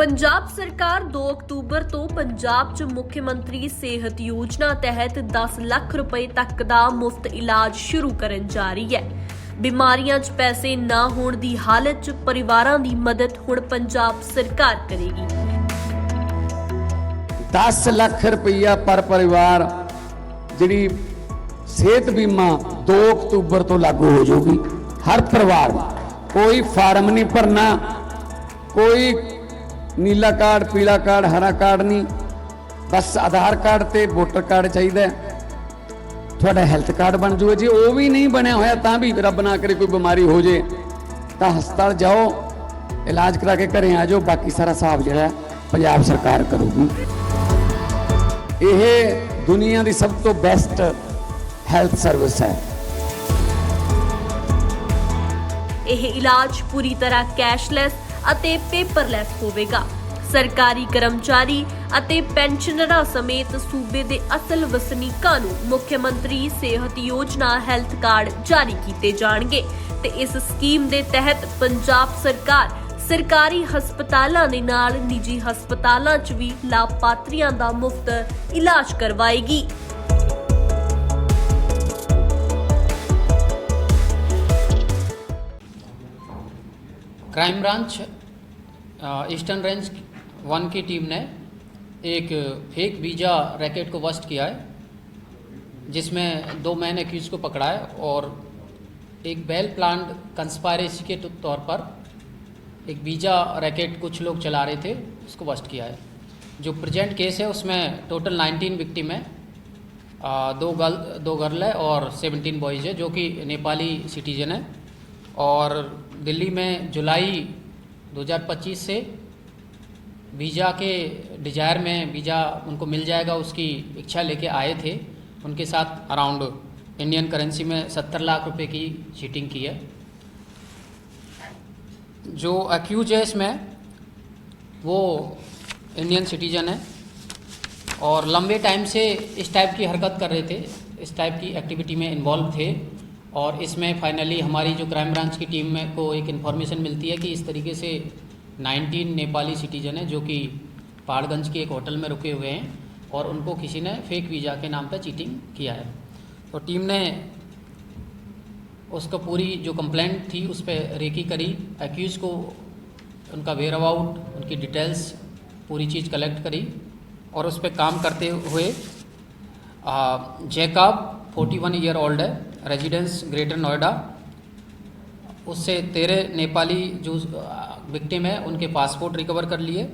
पंजाब सरकार 2 अक्तूबर तो पंजाब च मुख्यमंत्री सेहत योजना तहत 10 लाख रुपए तक दा मुफ्त इलाज शुरू करन जा रही है। बीमारियां च पैसे ना होण दी हालत च परिवारां दी मदद हुण पंजाब सरकार करेगी। 10 लाख रुपया पर परिवार जिहड़ी सेहत बीमा 2 अक्तूबर तो लागू हो जाएगी। हर परिवार कोई फार्म नहीं भरना, कोई नीला कार्ड पीला कार्ड हरा कार्ड नहीं, बस आधार कार्ड ते वोटर कार्ड चाहिए। थोड़ा हेल्थ कार्ड बन जाए, जी वो भी नहीं बनया होया तां भी रब ना करे कोई बीमारी हो जाए तो हस्पताल जाओ, इलाज करा के घरें आ जाओ, बाकी सारा हिसाब जो है पंजाब सरकार करूगी। यह दुनिया की सब तो बेस्ट हेल्थ सर्विस है। यह इलाज पूरी तरह कैशलैस ਅਤੇ ਪੇਪਰਲੈਸ ਹੋਵੇਗਾ। ਸਰਕਾਰੀ ਕਰਮਚਾਰੀ ਅਤੇ ਪੈਨਸ਼ਨਰਾਂ ਸਮੇਤ ਸੂਬੇ ਦੇ ਅਸਲ ਵਸਨੀਕਾਂ ਨੂੰ ਮੁੱਖ ਮੰਤਰੀ ਸਿਹਤ ਯੋਜਨਾ ਹੈਲਥ ਕਾਰਡ ਜਾਰੀ ਕੀਤੇ ਜਾਣਗੇ ਤੇ ਇਸ ਸਕੀਮ ਦੇ ਤਹਿਤ ਪੰਜਾਬ ਸਰਕਾਰ ਸਰਕਾਰੀ ਹਸਪਤਾਲਾਂ ਦੇ ਨਾਲ ਨਿੱਜੀ ਹਸਪਤਾਲਾਂ 'ਚ ਵੀ ਲਾਭਪਾਤਰੀਆਂ ਦਾ ਮੁਫਤ ਇਲਾਜ ਕਰਵਾਏਗੀ। क्राइम ब्रांच ईस्टर्न रेंज 1 की टीम ने एक फेक वीज़ा रैकेट को बस्ट किया है, जिसमें 2 मैन एक्यूज को पकड़ा है और एक वेल प्लान्ड कंस्पायरेसी के तौर पर एक वीज़ा रैकेट कुछ लोग चला रहे थे, उसको बस्ट किया है। जो प्रेजेंट केस है उसमें टोटल 19 विक्टिम है, 2 गर्ल है और 17 बॉयज़ है जो कि नेपाली सिटीजन है। और दिल्ली में जुलाई 2025 से वीज़ा के डिजायर में वीज़ा उनको मिल जाएगा उसकी इच्छा लेके आए थे। उनके साथ अराउंड इंडियन करेंसी में 70 लाख रुपए की चीटिंग की है। जो अक्यूज है इसमें वो इंडियन सिटीजन है और लंबे टाइम से इस टाइप की हरकत कर रहे थे, इस टाइप की एक्टिविटी में इन्वॉल्व थे। और इसमें फाइनली हमारी जो क्राइम ब्रांच की टीम में को एक इन्फॉर्मेशन मिलती है कि इस तरीके से 19 नेपाली सिटीजन है जो कि पहाड़गंज के एक होटल में रुके हुए हैं और उनको किसी ने फेक वीज़ा के नाम पर चीटिंग किया है। तो टीम ने उसका पूरी जो कंप्लेंट थी उस पर रेकी करी, एक्यूज को उनका वेयर अबाउट, उनकी डिटेल्स पूरी चीज़ कलेक्ट करी और उस पर काम करते हुए जैकब 41 ईयर ओल्ड है, रेजिडेंस ग्रेटर नोएडा, उससे 13 नेपाली जो विक्टिम है उनके पासपोर्ट रिकवर कर लिए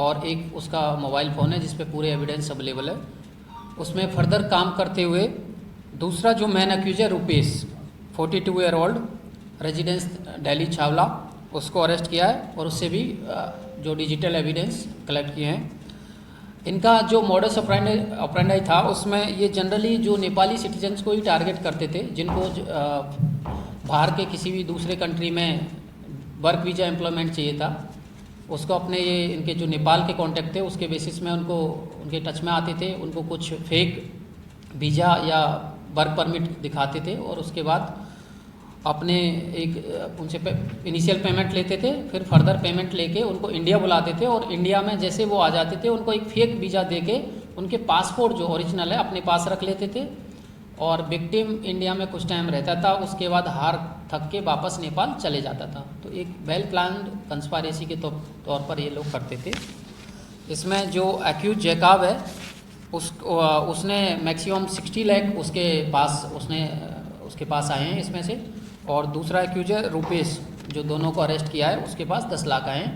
और एक उसका मोबाइल फ़ोन है जिस पे पूरे एविडेंस अवेलेबल है। उसमें फर्दर काम करते हुए दूसरा जो मैन अक्यूज है Rupesh 42 year old, residence Delhi Chhawla, उसको अरेस्ट किया है और उससे भी जो डिजिटल एविडेंस कलेक्ट किए हैं। इनका जो मॉडस ऑपरेंडी था उसमें ये जनरली जो नेपाली सिटीजन्स को ही टारगेट करते थे, जिनको बाहर के किसी भी दूसरे कंट्री में वर्क वीज़ा एम्प्लॉयमेंट चाहिए था, उसको अपने ये इनके जो नेपाल के कॉन्टैक्ट थे उसके बेसिस में उनको उनके टच में आते थे, उनको कुछ फेक वीज़ा या वर्क परमिट दिखाते थे और उसके बाद अपने एक उनसे इनिशियल पेमेंट लेते थे, फिर फर्दर पेमेंट लेके उनको इंडिया बुलाते थे और इंडिया में जैसे वो आ जाते थे उनको एक फेक वीज़ा देके उनके पासपोर्ट जो ओरिजिनल है अपने पास रख लेते थे और विक्टिम इंडिया में कुछ टाइम रहता था, उसके बाद हार थक के वापस नेपाल चले जाता था। तो एक वेल प्लान्ड कंस्पायरेसी के तौर पर ये लोग करते थे। इसमें जो एक्यूज जैकब है उसने मैक्सिमम 60 लाख उसके पास आए हैं इसमें से, और दूसरा एक्यूज है रुपेश जो दोनों को अरेस्ट किया है उसके पास 10 लाख आए हैं।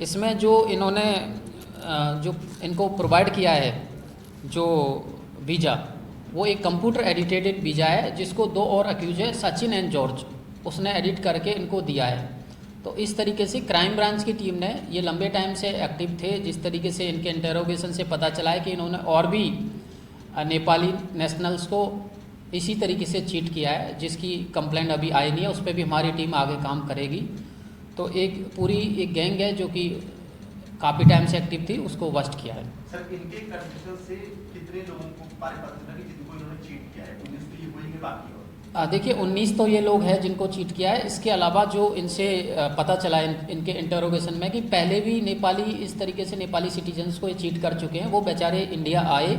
इसमें जो इन्होंने जो इनको प्रोवाइड किया है जो वीज़ा वो एक कंप्यूटर एडिटेड वीज़ा है जिसको 2 और एक्यूज है सचिन एंड जॉर्ज, उसने एडिट करके इनको दिया है। तो इस तरीके से क्राइम ब्रांच की टीम ने ये लंबे टाइम से एक्टिव थे। जिस तरीके से इनके इंटेरोगेशन से पता चला है कि इन्होंने और भी नेपाली नेशनल्स को इसी तरीके से चीट किया है, जिसकी कंप्लेंट अभी आई नहीं है, उस पर भी हमारी टीम आगे काम करेगी। तो एक पूरी एक गैंग है जो कि काफ़ी टाइम से एक्टिव थी, उसको बस्ट किया है। सर इनके कन्विक्शन से कितने लोगों को पता चला कि जिनको इन्होंने चीट किया है, पुलिस तो ये कोई नहीं बाकी हो? देखिए 19 तो ये लोग हैं जिनको चीट किया है। इसके अलावा जो इनसे पता चला इनके इंटरोगेशन में कि पहले भी नेपाली इस तरीके से नेपाली सिटीजन्स को ये चीट कर चुके हैं। वो बेचारे इंडिया आए,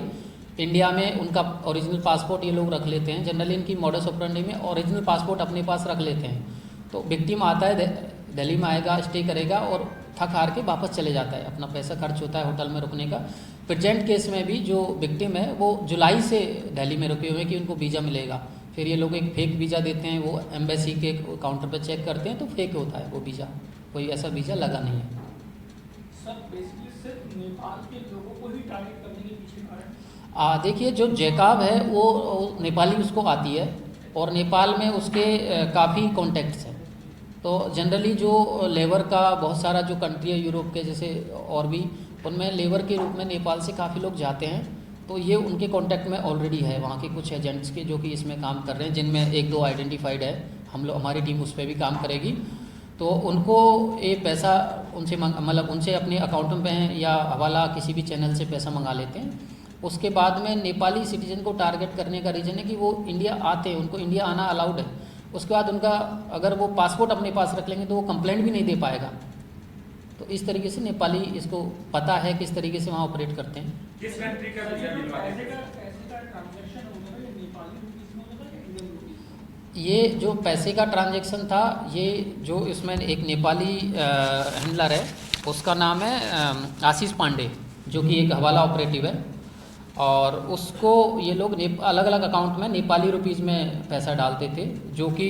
इंडिया में उनका ओरिजिनल पासपोर्ट ये लोग रख लेते हैं। जनरली इनकी मॉडस ऑपरेंडी में ओरिजिनल पासपोर्ट अपने पास रख लेते हैं। तो विक्टिम आता है, दिल्ली में आएगा, स्टे करेगा और थक हार के वापस चले जाता है। अपना पैसा खर्च होता है होटल में रुकने का। प्रेजेंट केस में भी जो विक्टिम है वो जुलाई से दिल्ली में रुके हुए हैं कि उनको वीज़ा मिलेगा। फिर ये लोग एक फेक वीज़ा देते हैं, वो एम्बेसी के काउंटर पर चेक करते हैं तो फेक होता है वो वीज़ा, कोई ऐसा वीज़ा लगा नहीं है। सर बेसिकली सिर्फ नेपाल के लोगों को ही टारगेट करने के पीछे कारण? देखिए जो जैकब है वो नेपाली उसको आती है और नेपाल में उसके काफ़ी कॉन्टेक्ट्स हैं। तो जनरली जो लेबर का बहुत सारा जो कंट्री है यूरोप के जैसे और भी, उनमें लेबर के रूप में नेपाल से काफ़ी लोग जाते हैं। तो ये उनके कांटेक्ट में ऑलरेडी है वहाँ के कुछ एजेंट्स के जो कि इसमें काम कर रहे हैं, जिनमें 1-2 आइडेंटिफाइड है। हमारी टीम उस पर भी काम करेगी। तो उनको ये पैसा उनसे मतलब उनसे अपने अकाउंट में या हवाला किसी भी चैनल से पैसा मंगा लेते हैं। उसके बाद में नेपाली सिटीजन को टारगेट करने का रीज़न है कि वो इंडिया आते हैं, उनको इंडिया आना अलाउड है। उसके बाद उनका अगर वो पासपोर्ट अपने पास रख लेंगे तो वो कंप्लेंट भी नहीं दे पाएगा। तो इस तरीके से नेपाली इसको पता है किस तरीके से वहाँ ऑपरेट करते हैं। किस कंट्री का वीजा दिलवाने का? पैसे का ट्रांजैक्शन होगा ये नेपाली रुपीस में होगा या इंडियन रुपीस? ये जो पैसे का ट्रांजैक्शन था, ये जो इसमें एक नेपाली हैंडलर है उसका नाम है आशीष पांडे, जो कि एक हवाला ऑपरेटिव है। और उसको ये लोग अलग अलग अकाउंट में नेपाली रुपीज़ में पैसा डालते थे, जो कि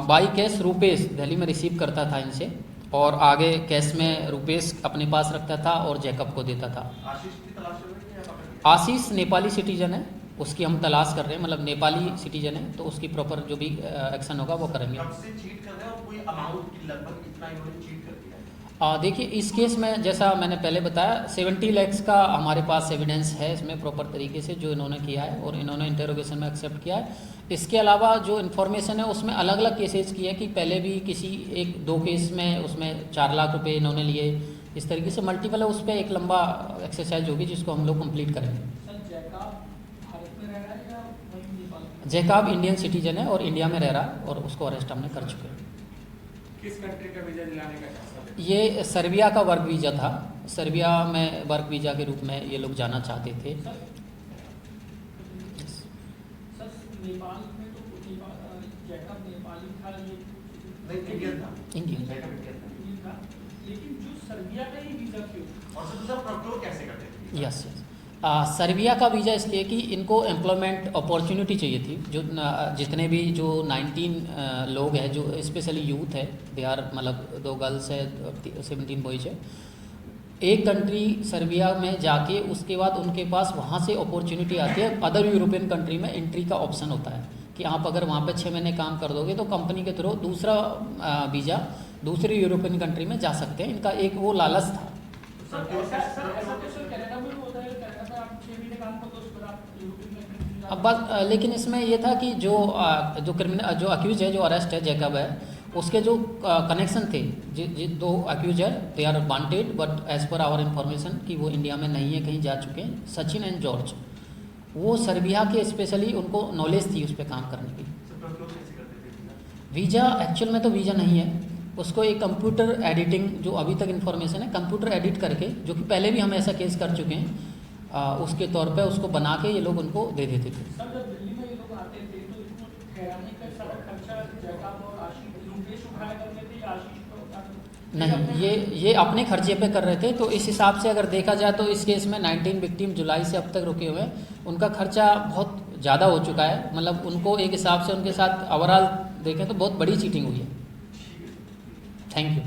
बाई कैश रुपेश दिल्ली में रिसीव करता था इनसे और आगे कैश में रुपेश अपने पास रखता था और जैकब को देता था। आशीष की तलाश हो रही है या पकड़ लिया? आशीष नेपाली सिटीजन है, उसकी हम तलाश कर रहे हैं। मतलब नेपाली सिटीजन है तो उसकी प्रॉपर जो भी एक्शन होगा वो करेंगे। कब से चीट कर रहे हैं और कोई अमाउंट की लगभग इतना इन्होंने चीट कर दिया है? देखिए इस केस में जैसा मैंने पहले बताया 70 लाख का हमारे पास एविडेंस है इसमें प्रॉपर तरीके से जो इन्होंने किया है और इन्होंने इंटरोगेशन में एक्सेप्ट किया है। इसके अलावा जो इन्फॉर्मेशन है उसमें अलग अलग केसेस की है कि पहले भी किसी 1-2 केस में उसमें 4 लाख रुपए इन्होंने लिए। इस तरीके से मल्टीपल है, उस पर एक लंबा एक्सरसाइज होगी जिसको हम लोग कंप्लीट करेंगे। सर जैकब भारत में रह रहा है या वहीं नेपाल में? जैकब इंडियन सिटीजन है और इंडिया में रह रहा है और उसको अरेस्ट हमने कर चुके हैं। किस कंट्री का वीजा दिलाने का चांस है? ये सर्बिया का वर्क वीज़ा था। सर्बिया में वर्क वीज़ा के रूप में ये लोग जाना चाहते थे। सर नेपाल में तो जैकब नेपाली था, ये नहीं, इंडियन था। इंडियन। जैकब इंडियन था। इंडियन था, लेकिन जो सर्बिया का ही वीजा क्यों? और सर दूसरा प्रोक्योर कैसे करते थे? यस। सर्बिया का वीज़ा इसलिए कि इनको एम्प्लॉयमेंट अपॉर्चुनिटी चाहिए थी। जो जितने भी जो 19 लोग हैं, जो स्पेशली यूथ है, दे आर मतलब 2 गर्ल्स है, 17 बॉयज है। एक कंट्री सर्बिया में जाके उसके बाद उनके पास वहाँ से अपॉर्चुनिटी आती है। अदर यूरोपियन कंट्री में एंट्री का ऑप्शन होता है कि आप अगर वहाँ पे 6 महीने काम कर दोगे तो कंपनी के थ्रू दूसरा वीज़ा दूसरी यूरोपियन कंट्री में जा सकते हैं। इनका एक वो लालच था। ऐसा तो सर कनाडा में होता है, कनाडा में आप 6 महीने काम करते हो उसके बाद आप यूरोपियन कंट्री में अब बस लेकिन इसमें ये था कि जो अक्यूज है, जो अरेस्ट है जैकब है, उसके जो कनेक्शन थे, 2 अक्यूज है, they are wanted but as per our information कि वो इंडिया में नहीं है, कहीं जा चुके हैं। सचिन एंड जॉर्ज, वो सर्बिया के स्पेशली उनको नॉलेज थी उस पर काम करने की। सर प्रोक्योर कैसे करते थे? वीज़ा एक्चुअल में तो वीज़ा नहीं है, उसको एक कंप्यूटर एडिटिंग, जो अभी तक इन्फॉर्मेशन है, कंप्यूटर एडिट करके, जो कि पहले भी हम ऐसा केस कर चुके हैं, उसके तौर पे उसको बना के ये लोग उनको दे देते थे। सर जब दिल्ली में ये लोग आते थे तो इनको ठहराने का सारा खर्चा जैकब और आशीष रुपेश उठाया करते थे या आशीष को उठाते? नहीं, ये अपने खर्चे पे कर रहे थे। तो इस हिसाब से अगर देखा जाए तो इस केस में 19 विक्टिम जुलाई से अब तक रुके हुए हैं। उनका खर्चा बहुत ज़्यादा हो चुका है। मतलब उनको एक हिसाब से उनके साथ ओवरऑल देखें तो बहुत बड़ी चीटिंग हुई है। Thank you.